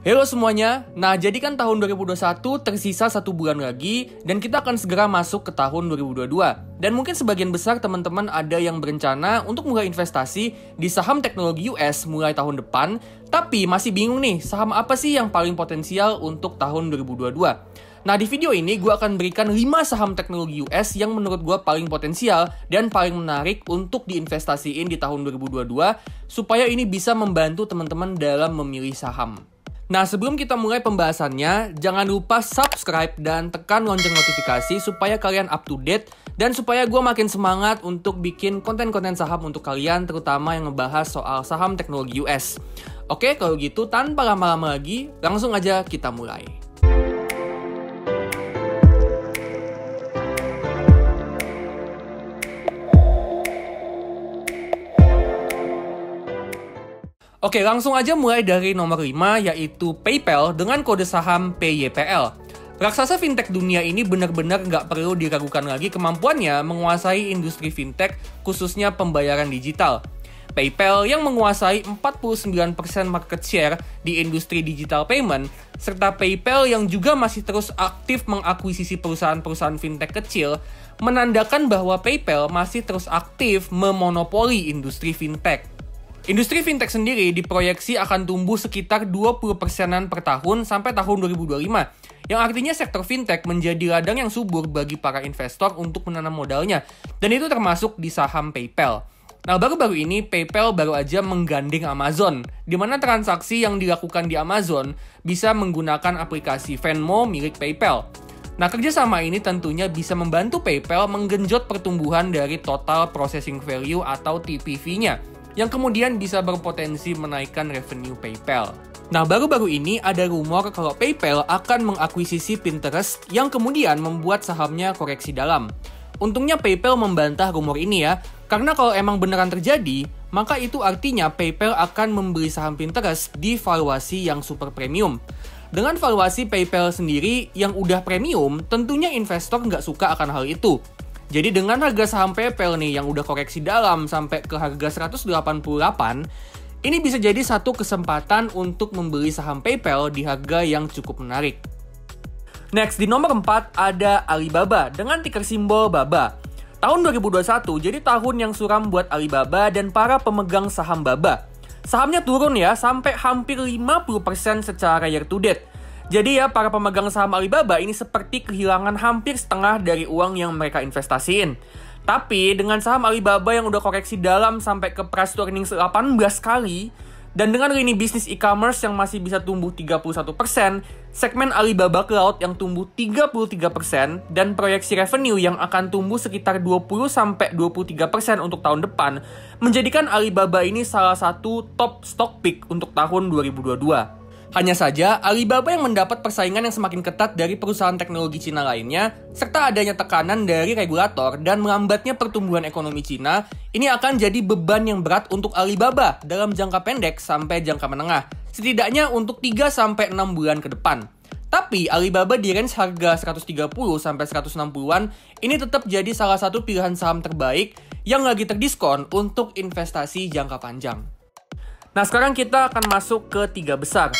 Halo semuanya, nah jadi kan tahun 2021 tersisa 1 bulan lagi dan kita akan segera masuk ke tahun 2022. Dan mungkin sebagian besar teman-teman ada yang berencana untuk mulai investasi di saham teknologi US mulai tahun depan, tapi masih bingung nih saham apa sih yang paling potensial untuk tahun 2022. Nah di video ini gue akan berikan 5 saham teknologi US yang menurut gue paling potensial dan paling menarik untuk diinvestasiin di tahun 2022 supaya ini bisa membantu teman-teman dalam memilih saham. Nah, sebelum kita mulai pembahasannya, jangan lupa subscribe dan tekan lonceng notifikasi supaya kalian up to date dan supaya gue makin semangat untuk bikin konten-konten saham untuk kalian, terutama yang ngebahas soal saham teknologi US. Oke, kalau gitu tanpa lama-lama lagi, langsung aja kita mulai. Oke, langsung aja mulai dari nomor 5, yaitu PayPal dengan kode saham PYPL. Raksasa fintech dunia ini benar-benar nggak perlu diragukan lagi kemampuannya menguasai industri fintech, khususnya pembayaran digital. PayPal yang menguasai 49% market share di industri digital payment, serta PayPal yang juga masih terus aktif mengakuisisi perusahaan-perusahaan fintech kecil, menandakan bahwa PayPal masih terus aktif memonopoli industri fintech. Industri fintech sendiri diproyeksi akan tumbuh sekitar 20%-an per tahun sampai tahun 2025, yang artinya sektor fintech menjadi ladang yang subur bagi para investor untuk menanam modalnya, dan itu termasuk di saham PayPal. Nah, baru-baru ini PayPal baru aja menggandeng Amazon, di mana transaksi yang dilakukan di Amazon bisa menggunakan aplikasi Venmo milik PayPal. Nah, kerjasama ini tentunya bisa membantu PayPal menggenjot pertumbuhan dari total processing value atau TPV-nya, yang kemudian bisa berpotensi menaikkan revenue PayPal. Nah, baru-baru ini ada rumor kalau PayPal akan mengakuisisi Pinterest yang kemudian membuat sahamnya koreksi dalam. Untungnya PayPal membantah rumor ini ya, karena kalau emang beneran terjadi, maka itu artinya PayPal akan membeli saham Pinterest di valuasi yang super premium. Dengan valuasi PayPal sendiri yang udah premium, tentunya investor nggak suka akan hal itu. Jadi dengan harga saham PayPal nih yang udah koreksi dalam sampai ke harga 188, ini bisa jadi satu kesempatan untuk membeli saham PayPal di harga yang cukup menarik. Next, di nomor 4 ada Alibaba dengan ticker simbol BABA. Tahun 2021 jadi tahun yang suram buat Alibaba dan para pemegang saham BABA. Sahamnya turun ya sampai hampir 50% secara year to date. Jadi ya, para pemegang saham Alibaba ini seperti kehilangan hampir setengah dari uang yang mereka investasiin. Tapi dengan saham Alibaba yang udah koreksi dalam sampai ke price to earnings 18 kali, dan dengan lini bisnis e-commerce yang masih bisa tumbuh 31%, segmen Alibaba Cloud yang tumbuh 33%, dan proyeksi revenue yang akan tumbuh sekitar 20-23% untuk tahun depan, menjadikan Alibaba ini salah satu top stock pick untuk tahun 2022. Hanya saja, Alibaba yang mendapat persaingan yang semakin ketat dari perusahaan teknologi Cina lainnya, serta adanya tekanan dari regulator dan melambatnya pertumbuhan ekonomi Cina, ini akan jadi beban yang berat untuk Alibaba dalam jangka pendek sampai jangka menengah, setidaknya untuk 3-6 bulan ke depan. Tapi Alibaba di range harga 130-160-an ini tetap jadi salah satu pilihan saham terbaik yang lagi terdiskon untuk investasi jangka panjang. Nah, sekarang kita akan masuk ke 3 besar.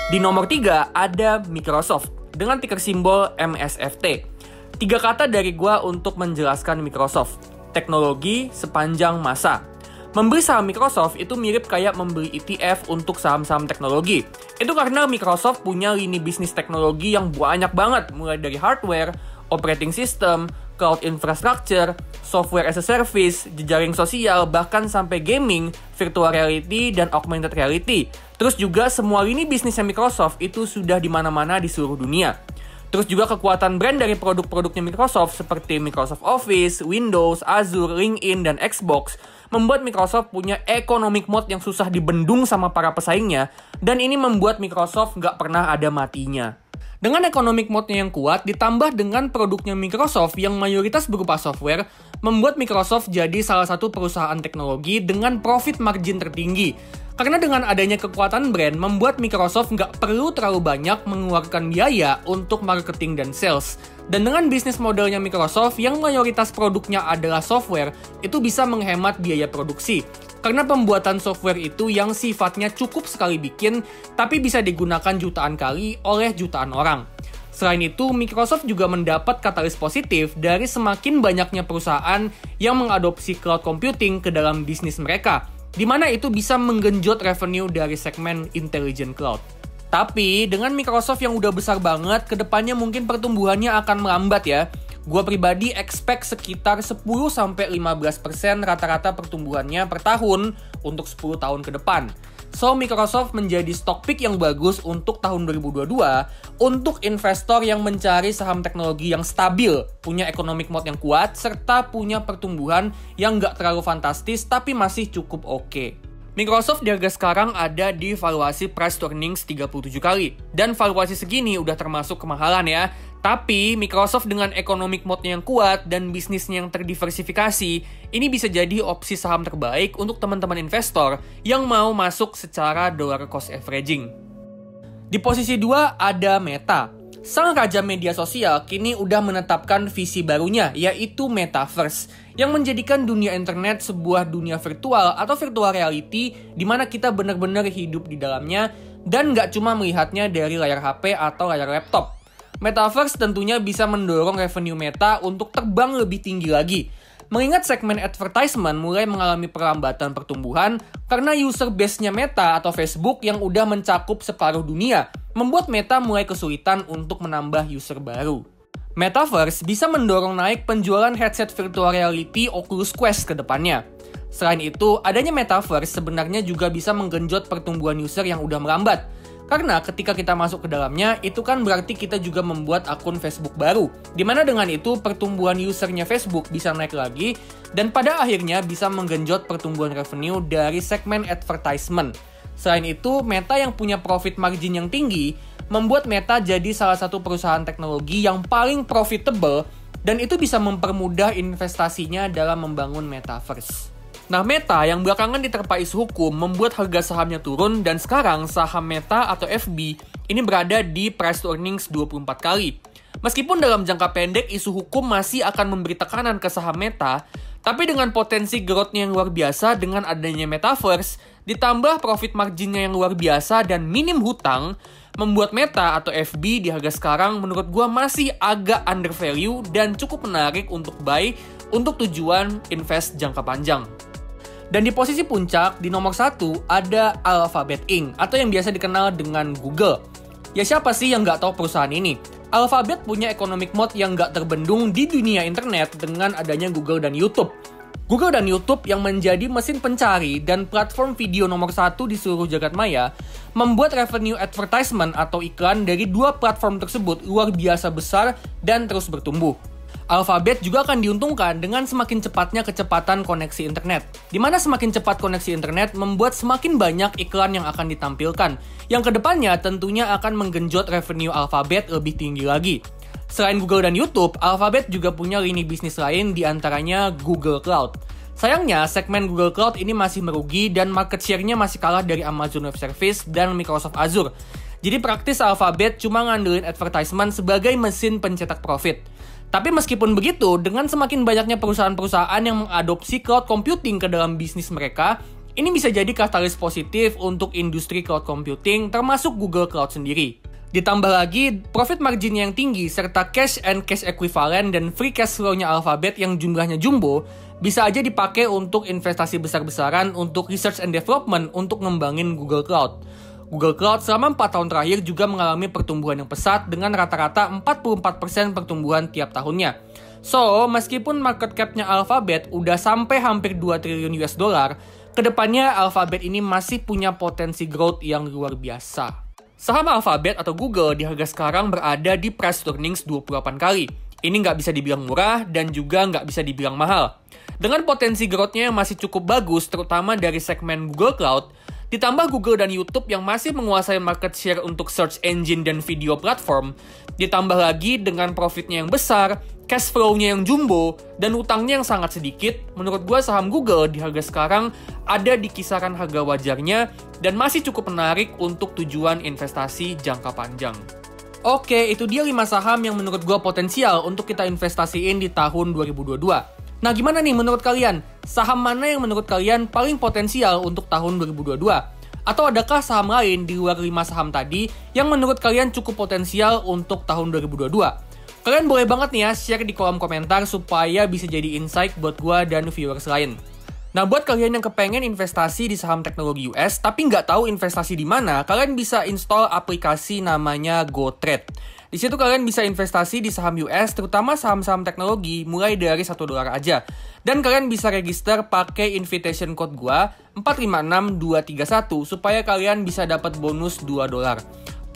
Di nomor 3 ada Microsoft dengan ticker simbol MSFT. 3 kata dari gua untuk menjelaskan Microsoft. Teknologi sepanjang masa. Membeli saham Microsoft itu mirip kayak membeli ETF untuk saham-saham teknologi. Itu karena Microsoft punya lini bisnis teknologi yang banyak banget, mulai dari hardware, operating system, cloud infrastructure, software as a service, jejaring sosial, bahkan sampai gaming, virtual reality, dan augmented reality. Terus juga semua lini bisnisnya Microsoft itu sudah di mana-mana di seluruh dunia. Terus juga kekuatan brand dari produk-produknya Microsoft seperti Microsoft Office, Windows, Azure, LinkedIn, dan Xbox membuat Microsoft punya economic moat yang susah dibendung sama para pesaingnya, dan ini membuat Microsoft nggak pernah ada matinya. Dengan economic moat-nya yang kuat, ditambah dengan produknya Microsoft yang mayoritas berupa software, membuat Microsoft jadi salah satu perusahaan teknologi dengan profit margin tertinggi. Karena dengan adanya kekuatan brand, membuat Microsoft nggak perlu terlalu banyak mengeluarkan biaya untuk marketing dan sales. Dan dengan bisnis modelnya Microsoft yang mayoritas produknya adalah software, itu bisa menghemat biaya produksi. Karena pembuatan software itu yang sifatnya cukup sekali bikin, tapi bisa digunakan jutaan kali oleh jutaan orang. Selain itu, Microsoft juga mendapat katalis positif dari semakin banyaknya perusahaan yang mengadopsi cloud computing ke dalam bisnis mereka, di mana itu bisa menggenjot revenue dari segmen Intelligent Cloud. Tapi, dengan Microsoft yang udah besar banget, kedepannya mungkin pertumbuhannya akan melambat ya. Gua pribadi expect sekitar 10-15% rata-rata pertumbuhannya per tahun untuk 10 tahun ke depan. So, Microsoft menjadi stock pick yang bagus untuk tahun 2022 untuk investor yang mencari saham teknologi yang stabil, punya economic mode yang kuat, serta punya pertumbuhan yang nggak terlalu fantastis tapi masih cukup oke. Microsoft di harga sekarang ada di valuasi price to earnings 37 kali. Dan valuasi segini udah termasuk kemahalan ya. Tapi Microsoft dengan economic mode-nya yang kuat dan bisnisnya yang terdiversifikasi, ini bisa jadi opsi saham terbaik untuk teman-teman investor yang mau masuk secara dollar cost averaging. Di posisi 2 ada Meta. Sang raja media sosial kini udah menetapkan visi barunya, yaitu Metaverse, yang menjadikan dunia internet sebuah dunia virtual atau virtual reality di mana kita benar-benar hidup di dalamnya dan nggak cuma melihatnya dari layar HP atau layar laptop. Metaverse tentunya bisa mendorong revenue Meta untuk terbang lebih tinggi lagi. Mengingat segmen advertisement mulai mengalami perlambatan pertumbuhan karena user base-nya Meta atau Facebook yang udah mencakup separuh dunia, membuat Meta mulai kesulitan untuk menambah user baru. Metaverse bisa mendorong naik penjualan headset virtual reality Oculus Quest ke depannya. Selain itu, adanya Metaverse sebenarnya juga bisa menggenjot pertumbuhan user yang udah melambat. Karena ketika kita masuk ke dalamnya, itu kan berarti kita juga membuat akun Facebook baru. Dimana dengan itu, pertumbuhan usernya Facebook bisa naik lagi, dan pada akhirnya bisa menggenjot pertumbuhan revenue dari segmen advertisement. Selain itu, Meta yang punya profit margin yang tinggi, membuat Meta jadi salah satu perusahaan teknologi yang paling profitable, dan itu bisa mempermudah investasinya dalam membangun Metaverse. Nah, Meta yang belakangan diterpa isu hukum membuat harga sahamnya turun dan sekarang saham Meta atau FB ini berada di price to earnings 24 kali. Meskipun dalam jangka pendek isu hukum masih akan memberi tekanan ke saham Meta, tapi dengan potensi growth-nya yang luar biasa dengan adanya Metaverse, ditambah profit margin-nya yang luar biasa dan minim hutang, membuat Meta atau FB di harga sekarang menurut gua masih agak undervalue dan cukup menarik untuk buy untuk tujuan invest jangka panjang. Dan di posisi puncak, di nomor 1, ada Alphabet Inc. atau yang biasa dikenal dengan Google. Ya siapa sih yang nggak tahu perusahaan ini? Alphabet punya economic mode yang nggak terbendung di dunia internet dengan adanya Google dan YouTube. Google dan YouTube yang menjadi mesin pencari dan platform video nomor 1 di seluruh jagat maya, membuat revenue advertisement atau iklan dari dua platform tersebut luar biasa besar dan terus bertumbuh. Alphabet juga akan diuntungkan dengan semakin cepatnya kecepatan koneksi internet. Di mana semakin cepat koneksi internet membuat semakin banyak iklan yang akan ditampilkan, yang kedepannya tentunya akan menggenjot revenue Alphabet lebih tinggi lagi. Selain Google dan YouTube, Alphabet juga punya lini bisnis lain diantaranya Google Cloud. Sayangnya, segmen Google Cloud ini masih merugi dan market share-nya masih kalah dari Amazon Web Services dan Microsoft Azure. Jadi praktis Alphabet cuma ngandelin advertisement sebagai mesin pencetak profit. Tapi meskipun begitu, dengan semakin banyaknya perusahaan-perusahaan yang mengadopsi cloud computing ke dalam bisnis mereka, ini bisa jadi katalis positif untuk industri cloud computing termasuk Google Cloud sendiri. Ditambah lagi, profit margin yang tinggi serta cash and cash equivalent dan free cash flow-nya Alphabet yang jumlahnya jumbo bisa aja dipakai untuk investasi besar-besaran untuk research and development untuk ngembangin Google Cloud. Google Cloud selama 4 tahun terakhir juga mengalami pertumbuhan yang pesat dengan rata-rata 44% pertumbuhan tiap tahunnya. So, meskipun market cap-nya Alphabet udah sampai hampir 2 triliun US dollar, kedepannya Alphabet ini masih punya potensi growth yang luar biasa. Saham Alphabet atau Google di harga sekarang berada di price to earnings 28 kali. Ini nggak bisa dibilang murah dan juga nggak bisa dibilang mahal. Dengan potensi growth-nya yang masih cukup bagus, terutama dari segmen Google Cloud, ditambah Google dan YouTube yang masih menguasai market share untuk search engine dan video platform, ditambah lagi dengan profitnya yang besar, cash flow-nya yang jumbo, dan utangnya yang sangat sedikit, menurut gue saham Google di harga sekarang ada di kisaran harga wajarnya dan masih cukup menarik untuk tujuan investasi jangka panjang. Oke, itu dia 5 saham yang menurut gue potensial untuk kita investasiin di tahun 2022. Nah, gimana nih menurut kalian? Saham mana yang menurut kalian paling potensial untuk tahun 2022? Atau adakah saham lain di luar 5 saham tadi yang menurut kalian cukup potensial untuk tahun 2022? Kalian boleh banget nih ya share di kolom komentar supaya bisa jadi insight buat gua dan viewers lain. Nah, buat kalian yang kepengen investasi di saham teknologi US tapi nggak tahu investasi di mana, kalian bisa install aplikasi namanya GoTrade. Di situ kalian bisa investasi di saham US, terutama saham-saham teknologi, mulai dari $1 aja. Dan kalian bisa register pakai invitation code gua 456231 supaya kalian bisa dapat bonus $2.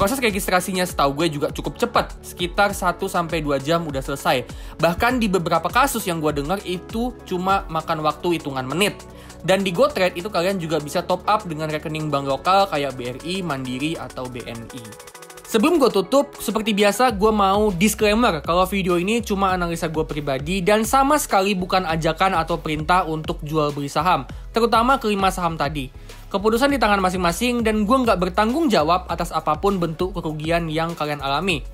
Proses registrasinya setahu gue juga cukup cepat, sekitar 1-2 jam udah selesai. Bahkan di beberapa kasus yang gue dengar itu cuma makan waktu hitungan menit. Dan di GoTrade itu kalian juga bisa top up dengan rekening bank lokal kayak BRI, Mandiri, atau BNI. Sebelum gue tutup, seperti biasa gue mau disclaimer kalau video ini cuma analisa gue pribadi dan sama sekali bukan ajakan atau perintah untuk jual beli saham, terutama kelima saham tadi. Keputusan di tangan masing-masing dan gue nggak bertanggung jawab atas apapun bentuk kerugian yang kalian alami.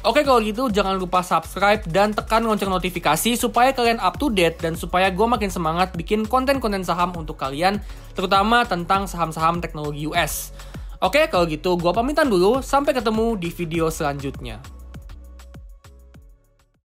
Oke, kalau gitu jangan lupa subscribe dan tekan lonceng notifikasi supaya kalian up to date dan supaya gue makin semangat bikin konten-konten saham untuk kalian, terutama tentang saham-saham teknologi US. Oke, kalau gitu gue pamitan dulu, sampai ketemu di video selanjutnya.